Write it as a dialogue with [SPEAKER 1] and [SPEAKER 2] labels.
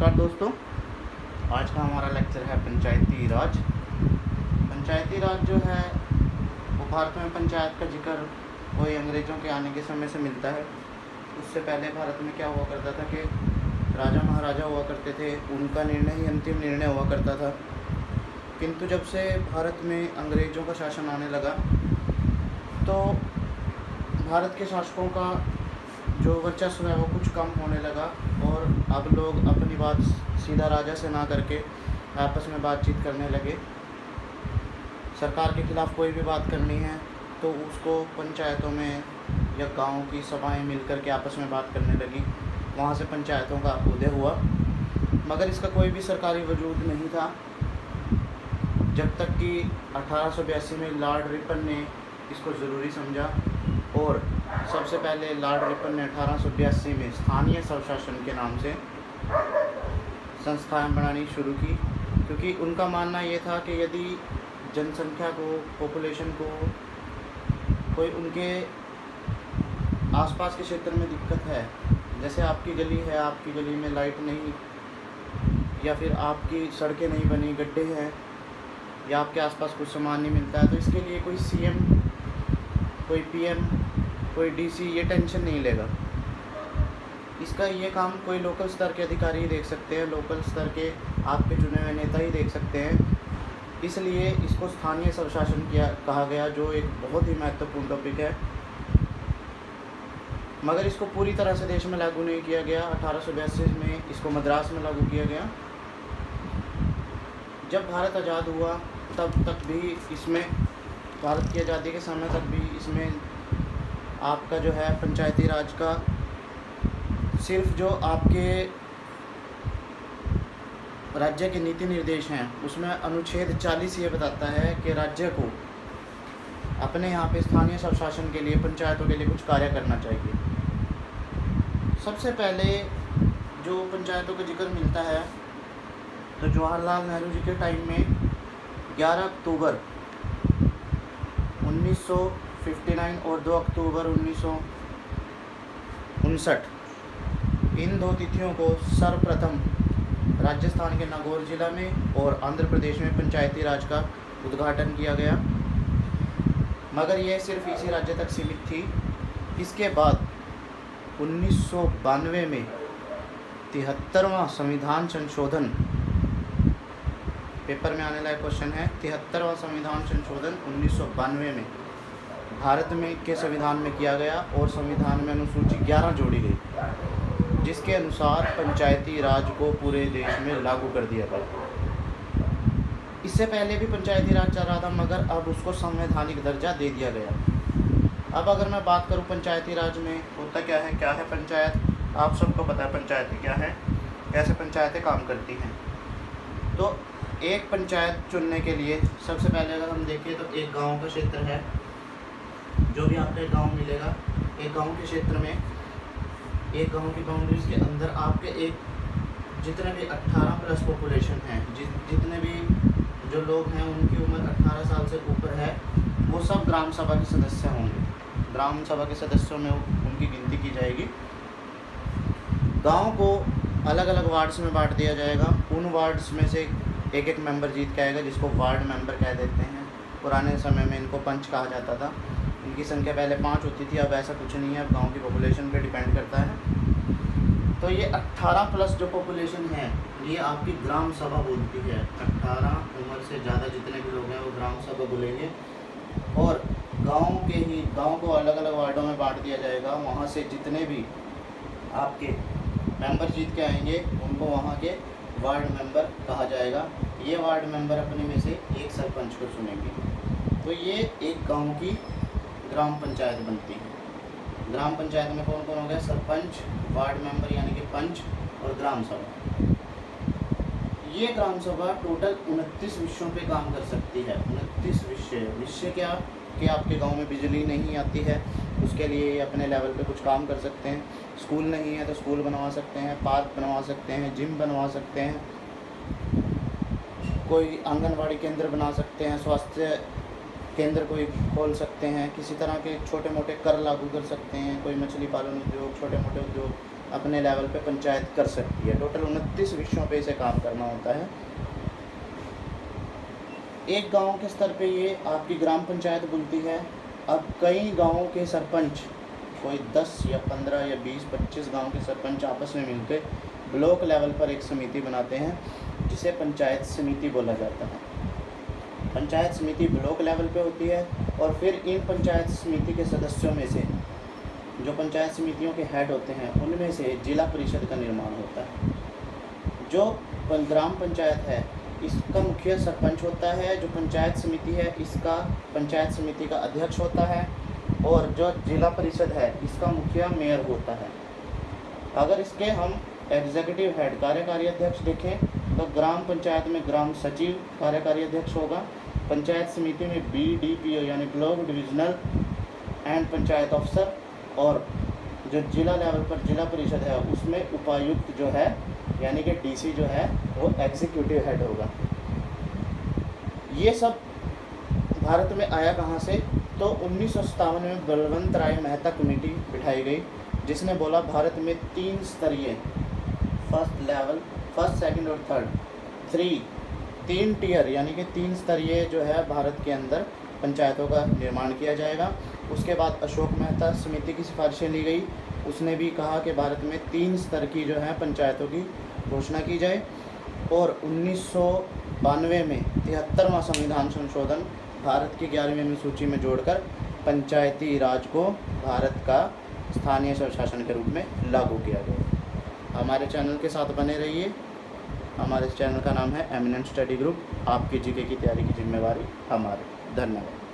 [SPEAKER 1] नमस्कार दोस्तों। आज का हमारा लेक्चर है पंचायती राज। पंचायती राज जो है वो भारत में पंचायत का जिक्र वही अंग्रेज़ों के आने के समय से मिलता है। उससे पहले भारत में क्या हुआ करता था कि राजा महाराजा हुआ करते थे, उनका निर्णय ही अंतिम निर्णय हुआ करता था। किंतु जब से भारत में अंग्रेज़ों का शासन आने लगा तो भारत के शासकों का जो वर्चस्व है वो कुछ कम होने लगा और अब लोग अपनी बात सीधा राजा से ना करके आपस में बातचीत करने लगे। सरकार के खिलाफ़ कोई भी बात करनी है तो उसको पंचायतों में या गांव की सभाएं मिलकर के आपस में बात करने लगी। वहाँ से पंचायतों का उदय हुआ, मगर इसका कोई भी सरकारी वजूद नहीं था जब तक कि 1882 में लॉर्ड रिपन ने इसको ज़रूरी समझा। और सबसे पहले लॉर्ड रिपन ने 1882 में स्थानीय स्वशासन के नाम से संस्थाएं बनानी शुरू की, क्योंकि उनका मानना ये था कि यदि जनसंख्या को, पॉपुलेशन को कोई उनके आसपास के क्षेत्र में दिक्कत है, जैसे आपकी गली है, आपकी गली में लाइट नहीं, या फिर आपकी सड़कें नहीं बनी, गड्ढे हैं, या आपके आसपास कुछ सामान नहीं मिलता है, तो इसके लिए कोई सीएम, कोई पीएम, कोई डीसी ये टेंशन नहीं लेगा। इसका ये काम कोई लोकल स्तर के अधिकारी ही देख सकते हैं, लोकल स्तर के आपके चुने हुए नेता ही देख सकते हैं। इसलिए इसको स्थानीय स्वशासन कहा गया, जो एक बहुत ही महत्वपूर्ण टॉपिक है। मगर इसको पूरी तरह से देश में लागू नहीं किया गया। 1882 में इसको मद्रास में लागू किया गया। जब भारत आज़ाद हुआ तब तक भी इसमें, भारत की आज़ादी के समय तक भी इसमें आपका जो है पंचायती राज का सिर्फ जो आपके राज्य के नीति निर्देश हैं उसमें अनुच्छेद 40 ये बताता है कि राज्य को अपने यहाँ पे स्थानीय स्वशासन के लिए, पंचायतों के लिए कुछ कार्य करना चाहिए। सबसे पहले जो पंचायतों का जिक्र मिलता है तो जवाहरलाल नेहरू जी के टाइम में 11 अक्टूबर 1959 और 2 अक्टूबर 1959 इन दो तिथियों को सर्वप्रथम राजस्थान के नागौर जिला में और आंध्र प्रदेश में पंचायती राज का उद्घाटन किया गया, मगर यह सिर्फ इसी राज्य तक सीमित थी। इसके बाद 1992 में 73वां संविधान संशोधन, पेपर में आने लायक क्वेश्चन है, 73वां संविधान संशोधन 1992 में भारत में के संविधान में किया गया और संविधान में अनुसूची 11 जोड़ी गई, जिसके अनुसार पंचायती राज को पूरे देश में लागू कर दिया गया। इससे पहले भी पंचायती राज चल रहा था, मगर अब उसको संवैधानिक दर्जा दे दिया गया। अब अगर मैं बात करूं पंचायती राज में होता क्या है पंचायत, आप सबको पता है पंचायतें क्या है, कैसे पंचायतें काम करती हैं। तो एक पंचायत चुनने के लिए सबसे पहले अगर हम देखें तो एक गांव का क्षेत्र है, जो भी आपको एक गांव मिलेगा, एक गांव के क्षेत्र में, एक गांव की बाउंड्रीज के अंदर आपके एक जितने भी 18 प्लस पॉपुलेशन है, जितने भी जो लोग हैं उनकी उम्र 18 साल से ऊपर है, वो सब ग्राम सभा के सदस्य होंगे। ग्राम सभा के सदस्यों में उनकी गिनती की जाएगी। गांव को अलग अलग वार्ड्स में बांट दिया जाएगा। उन वार्ड्स में से एक एक मेंबर जीत के आएगा, जिसको वार्ड मेंबर कह देते हैं। पुराने समय में इनको पंच कहा जाता था। इनकी संख्या पहले 5 होती थी, अब ऐसा कुछ नहीं है, अब गांव की पॉपुलेशन पे डिपेंड करता है। तो ये 18 प्लस जो पॉपुलेशन है ये आपकी ग्राम सभा बोलती है। 18 उम्र से ज़्यादा जितने भी लोग हैं वो ग्राम सभा बोलेंगे। और गांव को अलग अलग वार्डों में बांट दिया जाएगा। वहाँ से जितने भी आपके मेंबर जीत के आएंगे उनको वहाँ के वार्ड मेंबर कहा जाएगा। ये वार्ड मेंबर अपने में से एक सरपंच को चुनेंगे। तो ये एक गांव की ग्राम पंचायत बनती है। ग्राम पंचायत में कौन कौन हो गया? सरपंच, वार्ड मेंबर यानी कि पंच, और ग्राम सभा। ये ग्राम सभा टोटल 29 विषयों पे काम कर सकती है। 29 विषय क्या कि आपके गांव में बिजली नहीं आती है, उसके लिए ये अपने लेवल पे कुछ काम कर सकते हैं। स्कूल नहीं है तो स्कूल बनवा सकते हैं, पार्क बनवा सकते हैं, जिम बनवा सकते हैं, कोई आंगनवाड़ी केंद्र बना सकते हैं, स्वास्थ्य केंद्र कोई खोल सकते हैं, किसी तरह के छोटे मोटे कर लागू कर सकते हैं, कोई मछली पालन उद्योग, छोटे मोटे उद्योग अपने लेवल पे पंचायत कर सकती है। टोटल 29 विषयों पे इसे काम करना होता है। एक गांव के स्तर पे ये आपकी ग्राम पंचायत बुलती है। अब कई गांवों के सरपंच, कोई 10 या 15 या 20-25 गांव के सरपंच आपस में मिलकर ब्लॉक लेवल पर एक समिति बनाते हैं, जिसे पंचायत समिति बोला जाता है। पंचायत समिति ब्लॉक लेवल पे होती है और फिर इन पंचायत समिति के सदस्यों में से, जो पंचायत समितियों के हेड होते हैं, उनमें से जिला परिषद का निर्माण होता है। जो ग्राम पंचायत है इसका मुखिया सरपंच होता है, जो पंचायत समिति है इसका पंचायत समिति का अध्यक्ष होता है, और जो जिला परिषद है इसका मुखिया मेयर होता है। अगर इसके हम एग्जीक्यूटिव हेड कार्यकारी अध्यक्ष देखें तो ग्राम पंचायत में ग्राम सचिव कार्यकारी अध्यक्ष होगा, पंचायत समिति में BDPO यानी ब्लॉक डिविजनल एंड पंचायत अफसर, और जो जिला लेवल पर जिला परिषद है उसमें उपायुक्त जो है यानी कि DC जो है वो एग्जीक्यूटिव हेड होगा। ये सब भारत में आया कहाँ से? तो 1957 में बलवंत राय मेहता कमेटी बिठाई गई, जिसने बोला भारत में 3 स्तरीय, फर्स्ट लेवल, फर्स्ट, सेकंड और थर्ड, 3 टियर यानी कि 3 स्तरीय जो है भारत के अंदर पंचायतों का निर्माण किया जाएगा। उसके बाद अशोक मेहता समिति की सिफारिशें ली गई, उसने भी कहा कि भारत में 3 स्तर की जो है पंचायतों की घोषणा की जाए। और 1992 में 73वां संविधान संशोधन भारत की 11वीं अनुसूची में जोड़कर पंचायती राज को भारत का स्थानीय स्वशासन के रूप में लागू किया गया। हमारे चैनल के साथ बने रहिए। हमारे चैनल का नाम है एमिनेंट स्टडी ग्रुप। आपकी GK की तैयारी की जिम्मेवारी हमारी। धन्यवाद।